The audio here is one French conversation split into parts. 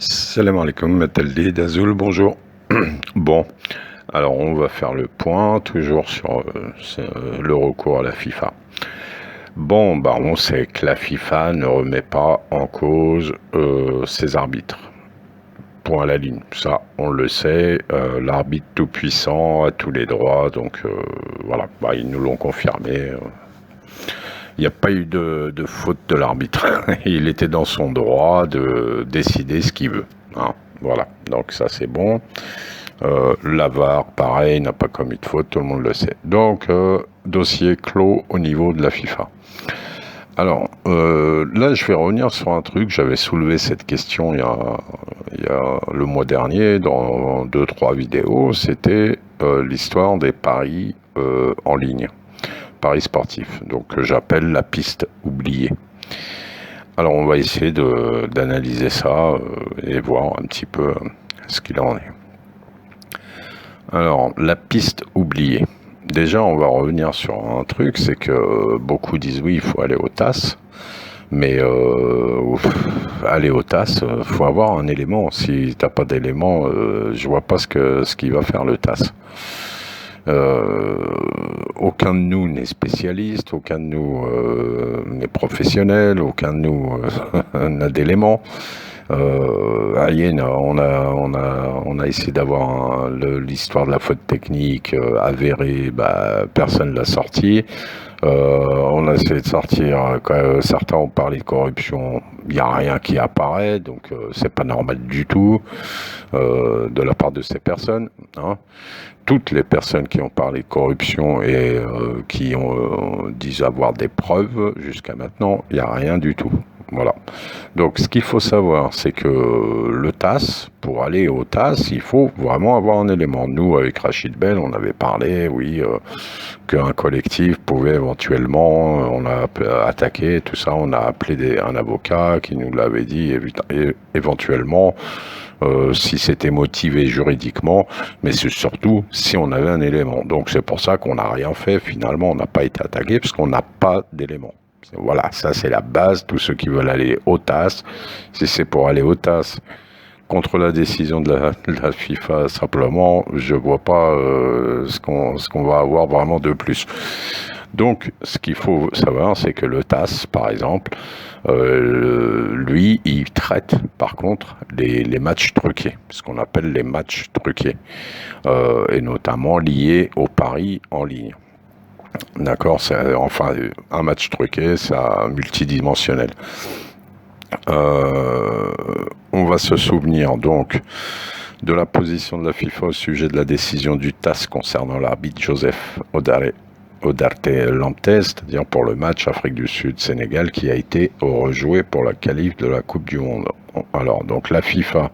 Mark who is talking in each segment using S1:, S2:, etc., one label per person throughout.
S1: Salam alaikum, Mataldi d'Azul, bonjour. Bon, alors on va faire le point, toujours sur le recours à la FIFA. Bon, bah on sait que la FIFA ne remet pas en cause ses arbitres. Point à la ligne, ça on le sait, l'arbitre tout puissant a tous les droits, donc voilà, bah, ils nous l'ont confirmé. Il n'y a pas eu de faute de l'arbitre. Il était dans son droit de décider ce qu'il veut. Hein. Voilà, donc ça c'est bon. La VAR, pareil, n'a pas commis de faute, tout le monde le sait. Donc, dossier clos au niveau de la FIFA. Alors, là, je vais revenir sur un truc. J'avais soulevé cette question il y a le mois dernier, dans 2-3 vidéos. C'était l'histoire des paris en ligne. Paris sportif, donc que j'appelle la piste oubliée. Alors on va essayer d'analyser ça et voir un petit peu ce qu'il en est. Alors la piste oubliée. Déjà on va revenir sur un truc, c'est que beaucoup disent oui il faut aller au TAS, mais aller au TAS, faut avoir un élément. Si t'as pas d'élément, je vois pas ce qu'il va faire le TAS. Aucun de nous n'est spécialiste, aucun de nous n'est professionnel, aucun de nous n'a d'éléments. On a essayé d'avoir l'histoire de la faute technique avérée, bah, personne l'a sorti. On a essayé de sortir, quand certains ont parlé de corruption, il n'y a rien qui apparaît, donc c'est pas normal du tout de la part de ces personnes. Hein. Toutes les personnes qui ont parlé de corruption et qui disent avoir des preuves, jusqu'à maintenant, il n'y a rien du tout. Voilà. Donc, ce qu'il faut savoir, c'est que le TAS, pour aller au TAS, il faut vraiment avoir un élément. Nous, avec Rachid Bell, on avait parlé, oui, qu'un collectif pouvait éventuellement, on a attaqué, tout ça, on a appelé un avocat qui nous l'avait dit, éventuellement, si c'était motivé juridiquement, mais c'est surtout si on avait un élément. Donc c'est pour ça qu'on n'a rien fait, finalement on n'a pas été attaqué, parce qu'on n'a pas d'élément. Voilà, ça c'est la base, tous ceux qui veulent aller au TAS, si c'est pour aller au TAS contre la décision de la FIFA, simplement, je vois pas ce qu'on va avoir vraiment de plus. Donc, ce qu'il faut savoir, c'est que le TAS, par exemple, lui, il traite, par contre, les matchs truqués, ce qu'on appelle les matchs truqués, et notamment liés aux paris en ligne. D'accord, enfin, un match truqué, c'est multidimensionnel. On va se souvenir donc de la position de la FIFA au sujet de la décision du TAS concernant l'arbitre Joseph Odarte Lamptey, c'est-à-dire pour le match Afrique du Sud-Sénégal qui a été rejoué pour la qualif de la Coupe du Monde. Alors, donc la FIFA,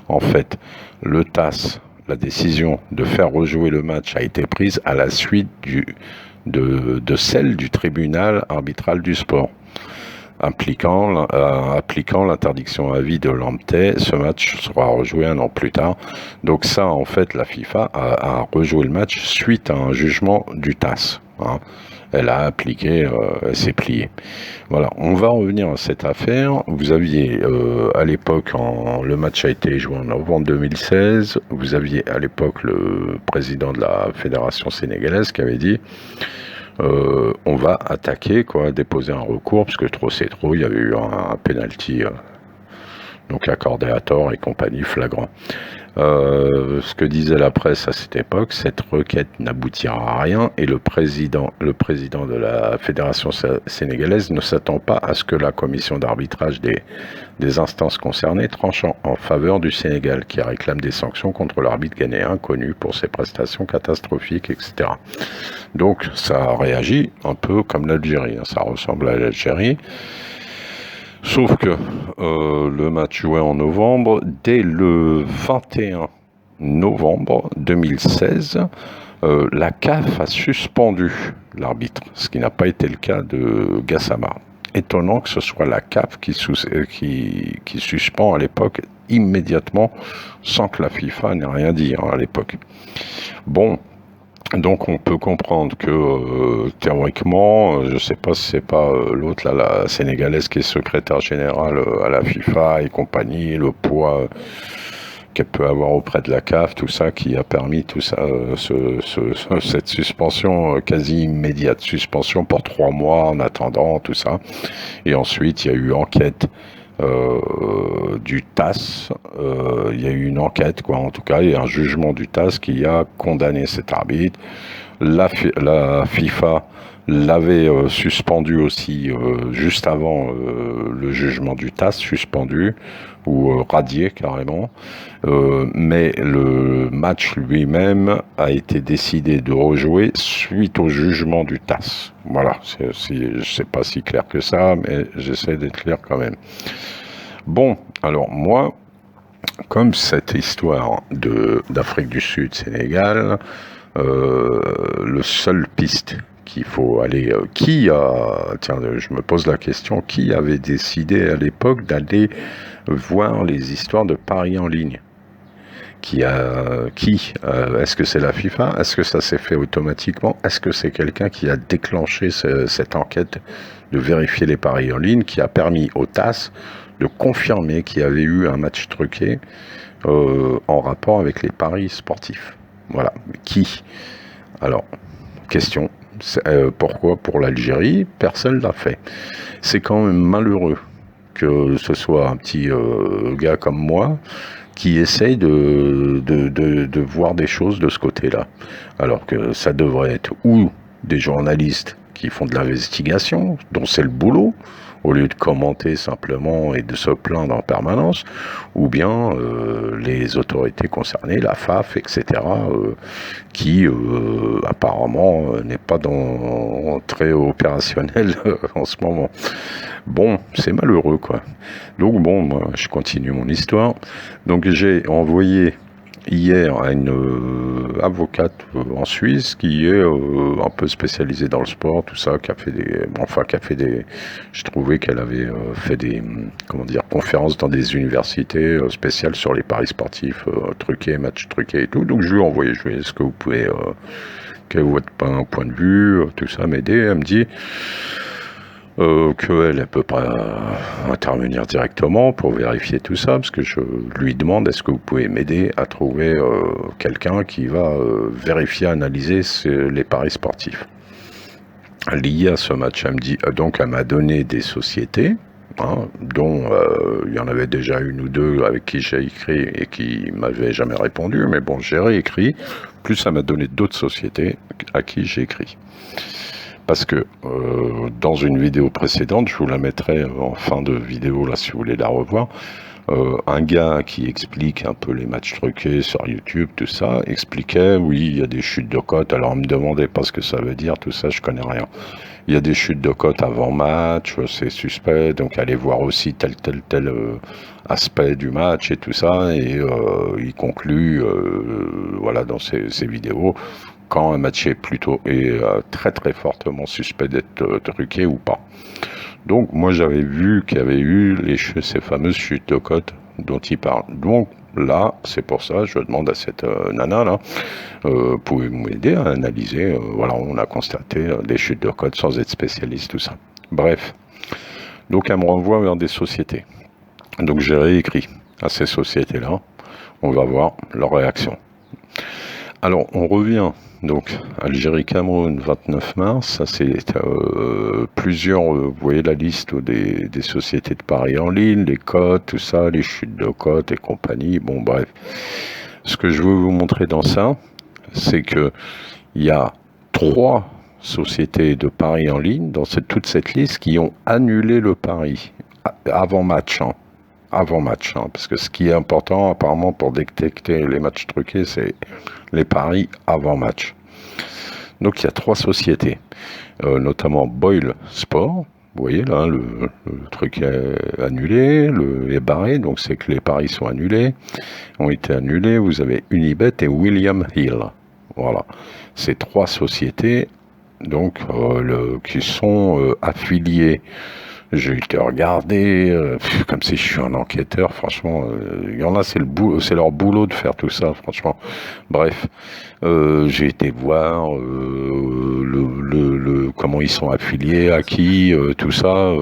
S1: en fait, le TAS, la décision de faire rejouer le match a été prise à la suite de celle du tribunal arbitral du sport. Appliquant l'interdiction à vie de Lamptey, ce match sera rejoué un an plus tard. Donc ça, en fait, la FIFA a rejoué le match suite à un jugement du TAS. Hein. Elle a appliqué, elle s'est pliée. Voilà, on va revenir à cette affaire. Vous aviez à l'époque, le match a été joué en novembre 2016, vous aviez à l'époque le président de la fédération sénégalaise qui avait dit on va attaquer, déposer un recours, parce que trop c'est trop, il y avait eu un penalty donc accordé à tort et compagnie, flagrant. Ce que disait la presse à cette époque, cette requête n'aboutira à rien et le président de la fédération sénégalaise ne s'attend pas à ce que la commission d'arbitrage des instances concernées tranche en faveur du Sénégal, qui réclame des sanctions contre l'arbitre ghanéen connu pour ses prestations catastrophiques, etc. Donc ça réagit un peu comme l'Algérie, hein, ça ressemble à l'Algérie. Sauf que le match joué en novembre, dès le 21 novembre 2016, la CAF a suspendu l'arbitre, ce qui n'a pas été le cas de Gassama. Étonnant que ce soit la CAF qui suspend à l'époque immédiatement, sans que la FIFA n'ait rien dit à l'époque. Bon, Donc on peut comprendre que théoriquement, je sais pas si c'est pas l'autre là, la sénégalaise qui est secrétaire générale à la FIFA et compagnie, le poids qu'elle peut avoir auprès de la CAF, tout ça qui a permis tout ça, cette suspension quasi immédiate, suspension pour 3 mois en attendant tout ça. Et ensuite il y a eu enquête du TAS, il y a eu une enquête, quoi. En tout cas, il y a un jugement du TAS qui a condamné cet arbitre. La FIFA l'avait suspendu aussi juste avant le jugement du TAS, suspendu ou radié carrément. Mais le match lui-même a été décidé de rejouer suite au jugement du TAS. Voilà, c'est pas si clair que ça, mais j'essaie d'être clair quand même. Bon, alors moi, comme cette histoire d'Afrique du Sud, Sénégal, le seul piste qu'il faut aller, tiens, je me pose la question, qui avait décidé à l'époque d'aller voir les histoires de paris en ligne? Est-ce que c'est la FIFA? Est-ce que ça s'est fait automatiquement? Est-ce que c'est quelqu'un qui a déclenché cette enquête de vérifier les paris en ligne, qui a permis au TAS de confirmer qu'il y avait eu un match truqué en rapport avec les paris sportifs? Voilà. Qui? Alors, question. Pourquoi pour l'Algérie, personne l'a fait. C'est quand même malheureux que ce soit un petit gars comme moi qui essaye de voir des choses de ce côté-là. Alors que ça devrait être ou des journalistes qui font de l'investigation, dont c'est le boulot, au lieu de commenter simplement et de se plaindre en permanence, ou bien les autorités concernées, la FAF, etc., qui apparemment n'est pas très opérationnel en ce moment. Bon, c'est malheureux, quoi. Donc bon, moi, je continue mon histoire. Donc j'ai envoyé hier à une avocate en Suisse qui est un peu spécialisée dans le sport, tout ça, je trouvais qu'elle avait fait des, conférences dans des universités spéciales sur les paris sportifs, truqués, matchs truqués et tout. Donc je lui ai envoyé, est-ce que vous pouvez, quel est votre point de vue, tout ça, m'aider? Elle me dit qu'elle ne peut pas intervenir directement pour vérifier tout ça, parce que je lui demande, est-ce que vous pouvez m'aider à trouver quelqu'un qui va vérifier, analyser les paris sportifs liés à ce match. Elle me dit, donc elle m'a donné des sociétés, dont il y en avait déjà une ou deux avec qui j'ai écrit et qui m'avaient jamais répondu, mais bon, j'ai réécrit, plus elle m'a donné d'autres sociétés à qui j'ai écrit. Parce que dans une vidéo précédente, je vous la mettrai en fin de vidéo là si vous voulez la revoir, un gars qui explique un peu les matchs truqués sur YouTube, tout ça, expliquait, oui, il y a des chutes de cotes, alors on me demandait pas ce que ça veut dire, tout ça, je connais rien. Il y a des chutes de cotes avant match, c'est suspect, donc allez voir aussi tel aspect du match et tout ça, et il conclut, voilà, dans ces vidéos, quand un match est très très fortement suspect d'être truqué ou pas. Donc moi j'avais vu qu'il y avait eu ces fameuses chutes de cotes dont il parle. Donc là, c'est pour ça, je demande à cette nana là, pouvez-vous m'aider à analyser, voilà, on a constaté des chutes de cotes sans être spécialiste, tout ça. Bref, donc elle me renvoie vers des sociétés. Donc j'ai réécrit à ces sociétés-là, on va voir leur réaction. Alors on revient. Donc, Algérie-Cameroun, 29 mars, ça c'est plusieurs, vous voyez la liste des sociétés de paris en ligne, les cotes, tout ça, les chutes de cotes et compagnie, bon bref. Ce que je veux vous montrer dans ça, c'est que il y a 3 sociétés de paris en ligne dans toute cette liste qui ont annulé le pari avant match, parce que ce qui est important apparemment pour détecter les matchs truqués, c'est les paris avant match. Donc il y a 3 sociétés, notamment Boyle Sport, vous voyez là, le truc est annulé, est barré, donc c'est que les paris sont annulés, ont été annulés. Vous avez Unibet et William Hill, voilà, ces 3 sociétés donc qui sont affiliées J'ai été regardé, comme si je suis un enquêteur, franchement. Il y en a, c'est leur boulot de faire tout ça, franchement. Bref, j'ai été voir comment ils sont affiliés, à qui, tout ça.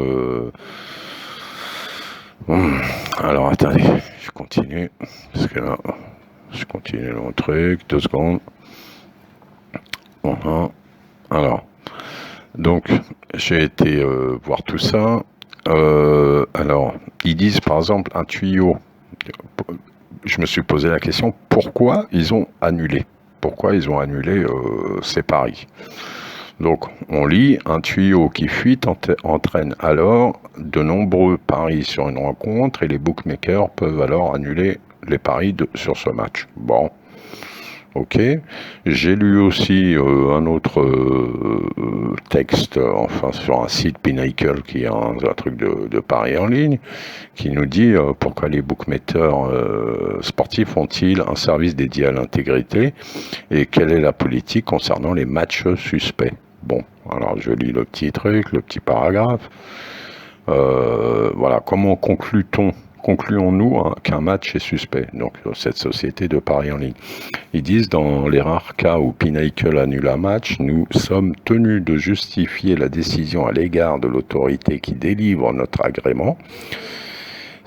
S1: Alors attendez, je continue, parce que là, je continue mon truc, 2 secondes. Voilà. Alors, donc, j'ai été voir tout ça. Alors, ils disent par exemple un tuyau. Je me suis posé la question, pourquoi ils ont annulé? Pourquoi ils ont annulé ces paris? Donc, on lit, un tuyau qui fuite entraîne alors de nombreux paris sur une rencontre et les bookmakers peuvent alors annuler les paris sur ce match. Bon. Ok. J'ai lu aussi un autre texte, enfin sur un site Pinnacle qui est un truc de paris en ligne, qui nous dit pourquoi les bookmakers sportifs ont-ils un service dédié à l'intégrité et quelle est la politique concernant les matchs suspects. Bon, alors je lis le petit truc, le petit paragraphe. Voilà, comment concluons-nous qu'un match est suspect? Donc cette société de paris en ligne. Ils disent, dans les rares cas où Pinnacle annule un match, nous sommes tenus de justifier la décision à l'égard de l'autorité qui délivre notre agrément.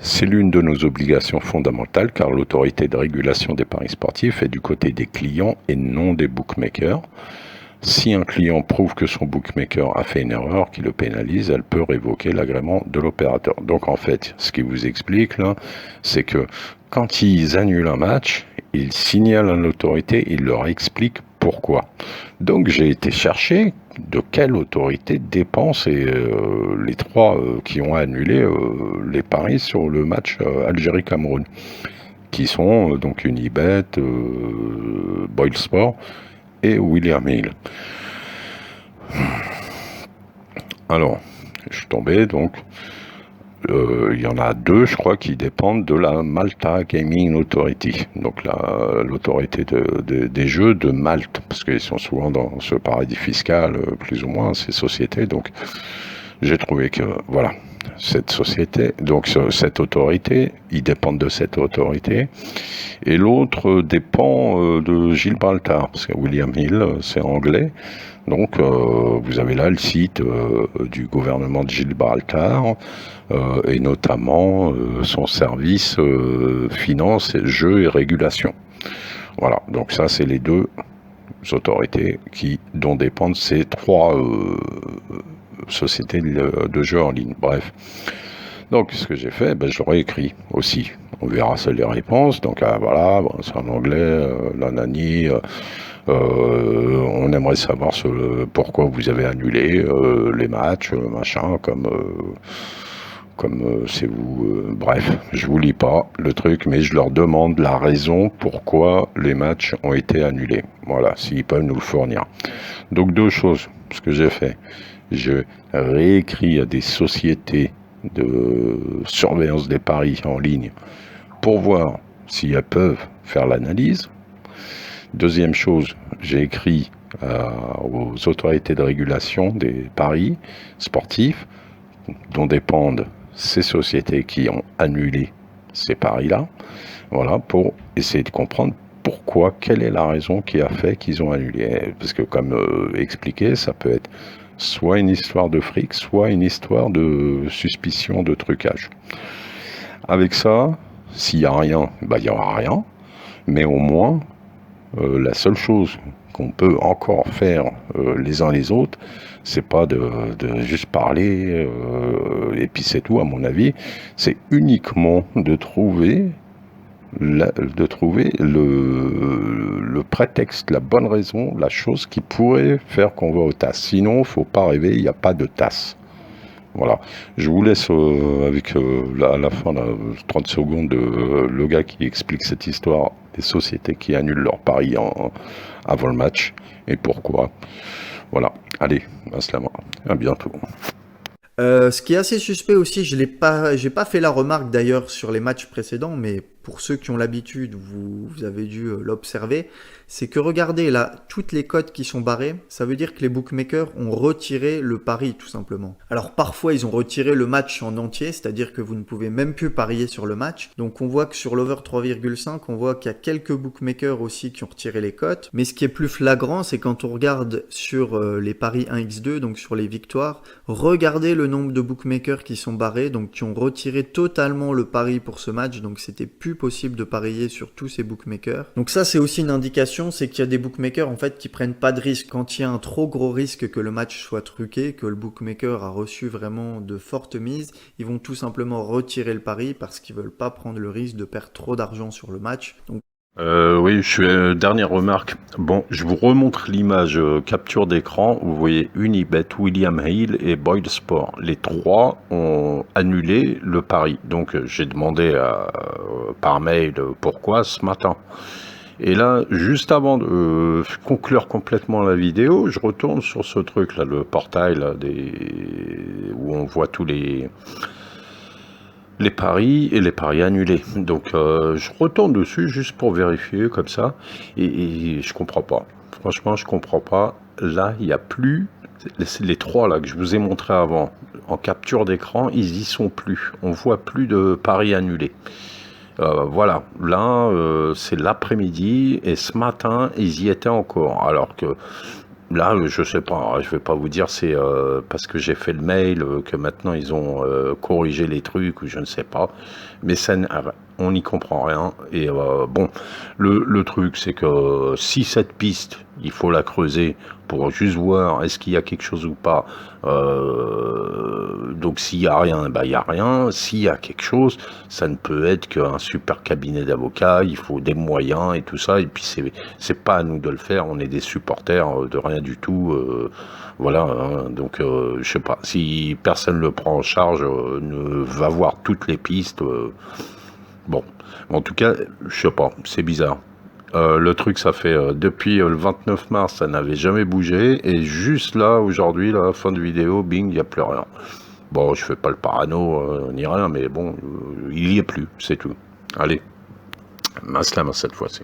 S1: C'est l'une de nos obligations fondamentales car l'autorité de régulation des paris sportifs est du côté des clients et non des bookmakers. Si un client prouve que son bookmaker a fait une erreur qui le pénalise, elle peut révoquer l'agrément de l'opérateur. Donc en fait, ce qui vous explique là, c'est que quand ils annulent un match, ils signalent à l'autorité, ils leur expliquent pourquoi. Donc j'ai été chercher de quelle autorité dépendent les trois qui ont annulé les paris sur le match Algérie-Cameroun, qui sont donc Unibet, Boyle Sport et William Hill. Alors, je suis tombé, donc, il y en a 2, je crois, qui dépendent de la Malta Gaming Authority, donc l'autorité des jeux de Malte, parce qu'ils sont souvent dans ce paradis fiscal, plus ou moins, ces sociétés, donc j'ai trouvé que, voilà, cette société, donc cette autorité, ils dépendent de cette autorité, et l'autre dépend de Gibraltar, parce que William Hill, c'est anglais, donc vous avez là le site du gouvernement de Gibraltar, et notamment son service finance, jeux et régulation. Voilà, donc ça c'est les 2 autorités dont dépendent ces 3 sociétés de jeux en ligne. Bref. Donc, ce que j'ai fait, je l'aurais écrit aussi. On verra seul les réponses. Donc, voilà, bon, c'est en anglais, nanani. On aimerait savoir pourquoi vous avez annulé les matchs, machin, comme c'est vous. Bref, je vous lis pas le truc, mais je leur demande la raison pourquoi les matchs ont été annulés. Voilà, s'ils peuvent nous le fournir. Donc, 2 choses, ce que j'ai fait. Je réécris à des sociétés de surveillance des paris en ligne pour voir si elles peuvent faire l'analyse. Deuxième chose, j'ai écrit aux autorités de régulation des paris sportifs dont dépendent ces sociétés qui ont annulé ces paris-là, voilà, pour essayer de comprendre pourquoi, quelle est la raison qui a fait qu'ils ont annulé. Parce que comme expliqué, ça peut être soit une histoire de fric, soit une histoire de suspicion de trucage. Avec ça, s'il n'y a rien, il n'y aura rien, mais au moins, la seule chose qu'on peut encore faire les uns les autres, c'est pas de juste parler, et puis c'est tout à mon avis, c'est uniquement de trouver le prétexte, la bonne raison, la chose qui pourrait faire qu'on va au TAS. Sinon, faut pas rêver, il n'y a pas de TAS. Voilà. Je vous laisse avec à la fin, 30 secondes, le gars qui explique cette histoire des sociétés qui annulent leurs paris avant le match et pourquoi. Voilà. Allez, assalam. À bientôt.
S2: Ce qui est assez suspect aussi, j'ai pas fait la remarque d'ailleurs sur les matchs précédents, mais pour ceux qui ont l'habitude, vous avez dû l'observer, c'est que regardez là, toutes les cotes qui sont barrées, ça veut dire que les bookmakers ont retiré le pari tout simplement. Alors parfois ils ont retiré le match en entier, c'est-à-dire que vous ne pouvez même plus parier sur le match. Donc on voit que sur l'over 3,5, on voit qu'il y a quelques bookmakers aussi qui ont retiré les cotes. Mais ce qui est plus flagrant, c'est quand on regarde sur les paris 1x2, donc sur les victoires, regardez le nombre de bookmakers qui sont barrés, donc qui ont retiré totalement le pari pour ce match, donc c'était plus possible de parier sur tous ces bookmakers. Donc ça c'est aussi une indication, c'est qu'il y a des bookmakers en fait qui prennent pas de risque. Quand il y a un trop gros risque que le match soit truqué, que le bookmaker a reçu vraiment de fortes mises, ils vont tout simplement retirer le pari parce qu'ils veulent pas prendre le risque de perdre trop d'argent sur le match. Donc
S1: Oui, dernière remarque. Bon, je vous remontre l'image capture d'écran. Vous voyez Unibet, William Hill et Boyd Sport. Les trois ont annulé le pari. Donc, j'ai demandé par mail pourquoi ce matin. Et là, juste avant de conclure complètement la vidéo, je retourne sur ce truc-là, le portail là, où on voit tous les paris et les paris annulés. Donc je retourne dessus juste pour vérifier comme ça et je comprends pas. Franchement, je comprends pas. Là, il n'y a plus les trois là que je vous ai montré avant en capture d'écran, ils y sont plus. On voit plus de paris annulés. Voilà, là c'est l'après-midi et ce matin ils y étaient encore. Alors que là, je sais pas, je vais pas vous dire c'est parce que j'ai fait le mail que maintenant ils ont corrigé les trucs ou je ne sais pas, mais on n'y comprend rien. Et bon, le truc c'est que si cette piste, il faut la creuser pour juste voir est-ce qu'il y a quelque chose ou pas. Donc s'il y a rien, bah il y a rien. S'il y a quelque chose, ça ne peut être qu'un super cabinet d'avocats. Il faut des moyens et tout ça. Et puis c'est pas à nous de le faire. On est des supporters de rien du tout. Voilà. Hein. Donc je sais pas. Si personne le prend en charge, ne va voir toutes les pistes. Bon, en tout cas, je sais pas. C'est bizarre. Le truc, ça fait depuis le 29 mars, ça n'avait jamais bougé. Et juste là, aujourd'hui, la fin de vidéo, bing, il n'y a plus rien. Bon, je fais pas le parano ni rien, mais bon, il y est plus, c'est tout. Allez, maslama cette fois-ci.